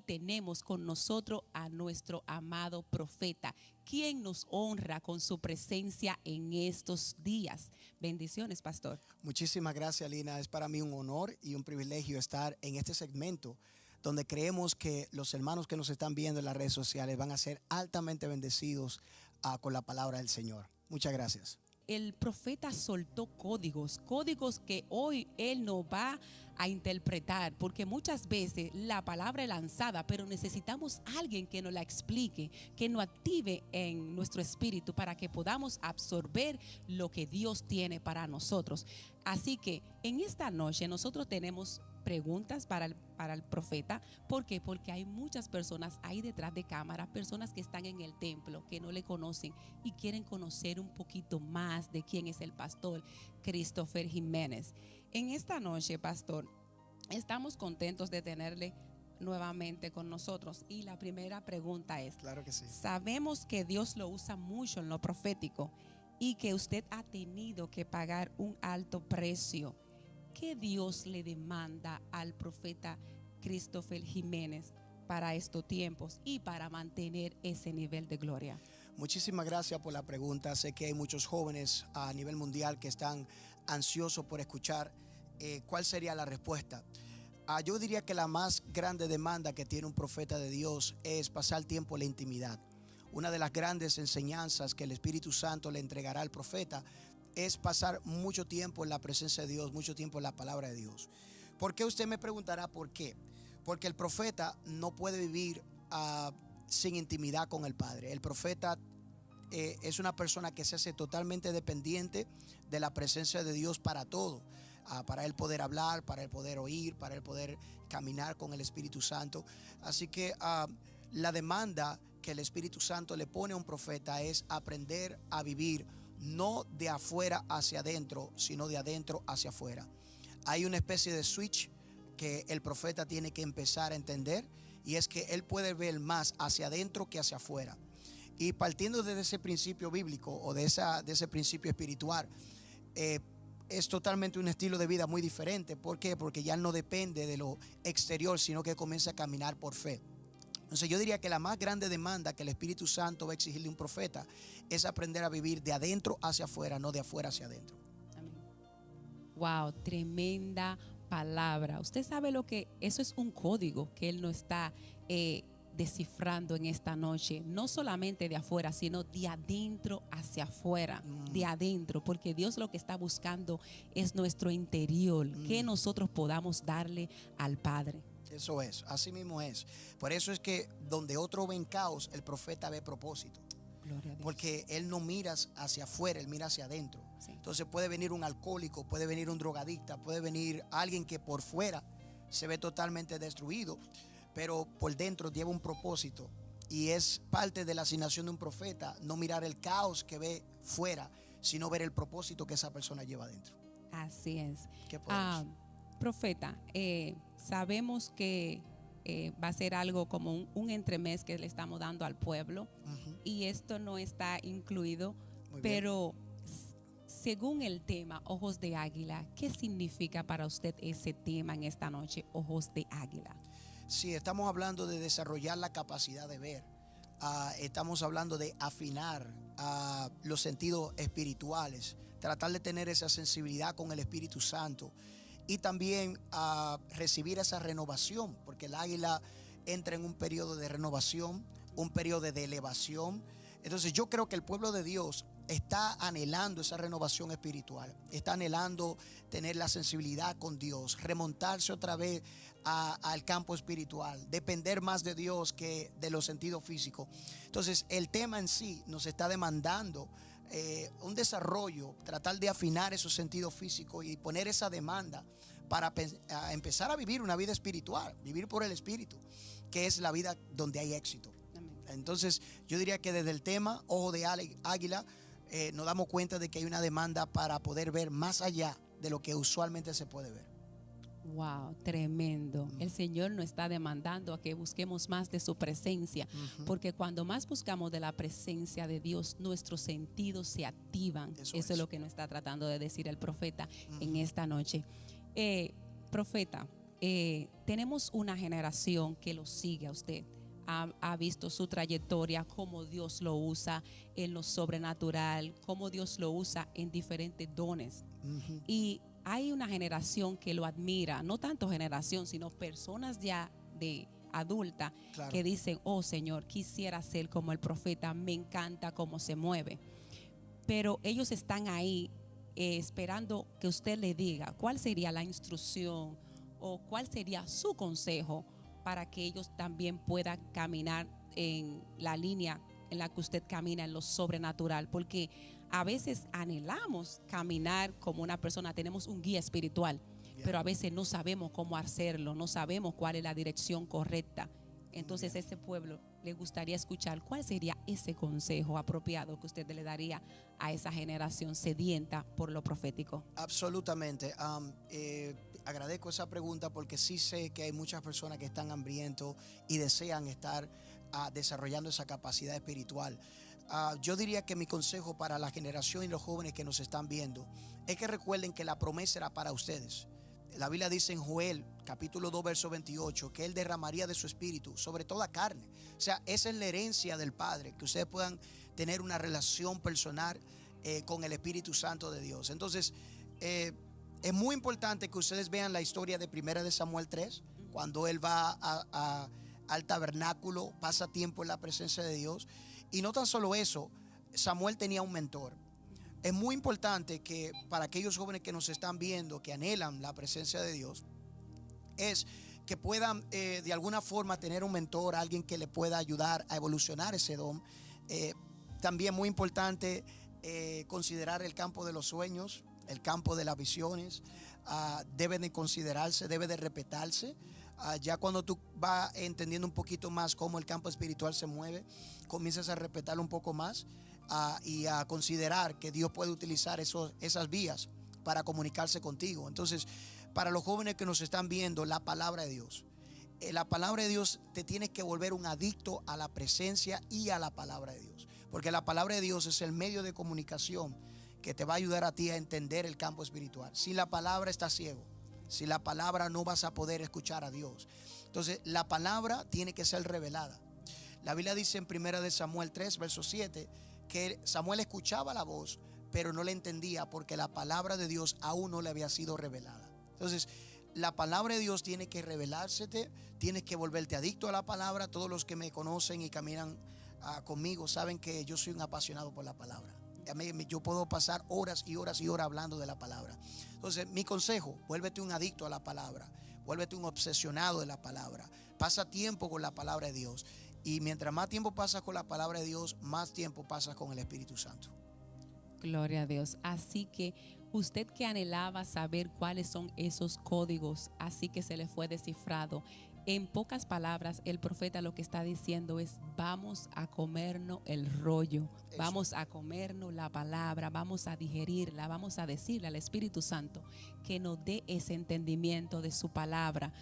tenemos con nosotros a nuestro amado profeta, quien nos honra con su presencia en estos días. Bendiciones, pastor. Muchísimas gracias, Lina. Es para mí un honor y un privilegio estar en este segmento donde creemos que los hermanos que nos están viendo en las redes sociales van a ser altamente bendecidos con la palabra del Señor. Muchas gracias. El profeta soltó códigos que hoy él nos va a interpretar, porque muchas veces la palabra es lanzada, pero necesitamos a alguien que nos la explique, que nos active en nuestro espíritu para que podamos absorber lo que Dios tiene para nosotros. Así que en esta noche nosotros tenemos preguntas para el profeta. ¿Por qué? Porque hay muchas personas ahí detrás de cámara, personas que están en el templo, que no le conocen y quieren conocer un poquito más de quién es el pastor Christopher Jiménez. En esta noche, pastor, estamos contentos de tenerle nuevamente con nosotros. Y la primera pregunta es, claro que sí. Sabemos que Dios lo usa mucho en lo profético y que usted ha tenido que pagar un alto precio. ¿Qué Dios le demanda al profeta Christopher Jiménez para estos tiempos y para mantener ese nivel de gloria? Muchísimas gracias por la pregunta. Sé que hay muchos jóvenes a nivel mundial que están ansiosos por escuchar cuál sería la respuesta. Yo diría que la más grande demanda que tiene un profeta de Dios es pasar tiempo en la intimidad. Una de las grandes enseñanzas que el Espíritu Santo le entregará al profeta es pasar mucho tiempo en la presencia de Dios, mucho tiempo en la palabra de Dios. ¿Por qué? Usted me preguntará por qué. Porque el profeta no puede vivir sin intimidad con el Padre. El profeta es una persona que se hace totalmente dependiente de la presencia de Dios para todo. Para él poder hablar, para él poder oír, para él poder caminar con el Espíritu Santo. Así que la demanda que el Espíritu Santo le pone a un profeta es aprender a vivir no de afuera hacia adentro, sino de adentro hacia afuera. Hay una especie de switch que el profeta tiene que empezar a entender, y es que él puede ver más hacia adentro que hacia afuera. Y partiendo de ese principio bíblico o de ese principio espiritual, es totalmente un estilo de vida muy diferente. ¿Por qué? Porque ya no depende de lo exterior, sino que comienza a caminar por fe. Entonces yo diría que la más grande demanda que el Espíritu Santo va a exigirle a un profeta es aprender a vivir de adentro hacia afuera, no de afuera hacia adentro. Amén. Wow, tremenda palabra. Usted sabe lo que eso es, un código que él no está descifrando en esta noche, no solamente de afuera, sino de adentro hacia afuera, de adentro, porque Dios lo que está buscando es nuestro interior, que nosotros podamos darle al Padre. Eso es, así mismo es. Por eso es que donde otro ve caos, el profeta ve propósito. Gloria a Dios. Porque él no mira hacia afuera, él mira hacia adentro. Sí. Entonces puede venir un alcohólico, puede venir un drogadicta, puede venir alguien que por fuera se ve totalmente destruido, pero por dentro lleva un propósito. Y es parte de la asignación de un profeta no mirar el caos que ve fuera, sino ver el propósito que esa persona lleva adentro. Así es. ¿Qué podemos? Profeta, sabemos que va a ser algo como un entremés que le estamos dando al pueblo, y esto no está incluido, pero según el tema Ojos de Águila, ¿qué significa para usted ese tema en esta noche, Ojos de Águila? Sí, estamos hablando de desarrollar la capacidad de ver. Estamos hablando de afinar los sentidos espirituales, tratar de tener esa sensibilidad con el Espíritu Santo y también recibir esa renovación, porque el águila entra en un periodo de renovación, un periodo de elevación. Entonces yo creo que el pueblo de Dios está anhelando esa renovación espiritual, está anhelando tener la sensibilidad con Dios, remontarse otra vez al campo espiritual, depender más de Dios que de los sentidos físicos. Entonces el tema en sí nos está demandando un desarrollo, tratar de afinar esos sentidos físicos y poner esa demanda para empezar a vivir una vida espiritual, vivir por el Espíritu, que es la vida donde hay éxito. Amén. Entonces yo diría que desde el tema Ojo de Águila nos damos cuenta de que hay una demanda para poder ver más allá de lo que usualmente se puede ver. Wow, tremendo. El Señor nos está demandando a que busquemos más de su presencia, porque cuando más buscamos de la presencia de Dios, nuestros sentidos se activan. Eso es lo que nos está tratando de decir el profeta en esta noche. Profeta, tenemos una generación que lo sigue a usted. Ha visto su trayectoria, cómo Dios lo usa en lo sobrenatural, cómo Dios lo usa en diferentes dones. Y hay una generación que lo admira, no tanto generación, sino personas ya de adulta, Claro. que dicen, oh Señor, quisiera ser como el profeta, me encanta cómo se mueve. Pero ellos están ahí esperando que usted le diga cuál sería la instrucción o cuál sería su consejo para que ellos también puedan caminar en la línea en la que usted camina en lo sobrenatural, porque a veces anhelamos caminar como una persona, tenemos un guía espiritual, pero a veces no sabemos cómo hacerlo, no sabemos cuál es la dirección correcta. Entonces ese pueblo le gustaría escuchar cuál sería ese consejo apropiado que usted le daría a esa generación sedienta por lo profético. Absolutamente. Agradezco esa pregunta porque sí sé que hay muchas personas que están hambrientos y desean estar desarrollando esa capacidad espiritual. Yo diría que mi consejo para la generación y los jóvenes que nos están viendo es que recuerden que la promesa era para ustedes. La Biblia dice en Joel, capítulo 2, verso 28, que Él derramaría de su espíritu sobre toda carne. O sea, esa es la herencia del Padre, que ustedes puedan tener una relación personal con el Espíritu Santo de Dios. Entonces, es muy importante que ustedes vean la historia de 1 de Samuel 3, cuando él va al tabernáculo, pasa tiempo en la presencia de Dios. Y no tan solo eso, Samuel tenía un mentor. Es muy importante que para aquellos jóvenes que nos están viendo, que anhelan la presencia de Dios, es que puedan de alguna forma tener un mentor, alguien que le pueda ayudar a evolucionar ese don. También muy importante considerar el campo de los sueños, el campo de las visiones. Debe de considerarse, debe de respetarse. Ya cuando tú vas entendiendo un poquito más cómo el campo espiritual se mueve, comienzas a respetarlo un poco más y a considerar que Dios puede utilizar esas vías para comunicarse contigo. Entonces, para los jóvenes que nos están viendo, la palabra de Dios. La palabra de Dios te tiene que volver un adicto a la presencia y a la palabra de Dios. Porque la palabra de Dios es el medio de comunicación que te va a ayudar a ti a entender el campo espiritual. Sin la palabra estás ciego. Sin la palabra no vas a poder escuchar a Dios. Entonces, la palabra tiene que ser revelada. La Biblia dice en 1 de Samuel 3, verso 7, que Samuel escuchaba la voz, pero no la entendía porque la palabra de Dios aún no le había sido revelada. Entonces, la palabra de Dios tiene que revelársete, tienes que volverte adicto a la palabra. Todos los que me conocen y caminan conmigo saben que yo soy un apasionado por la palabra. Yo puedo pasar horas y horas y horas hablando de la palabra. Entonces, mi consejo, vuélvete un adicto a la palabra, vuélvete un obsesionado de la palabra. Pasa tiempo con la palabra de Dios. Y mientras más tiempo pasas con la palabra de Dios, más tiempo pasas con el Espíritu Santo. Gloria a Dios. Así que usted que anhelaba saber cuáles son esos códigos, así que se le fue descifrado. En pocas palabras, el profeta lo que está diciendo es: vamos a comernos el rollo, vamos a comernos la palabra, vamos a digerirla, vamos a decirle al Espíritu Santo que nos dé ese entendimiento de su palabra.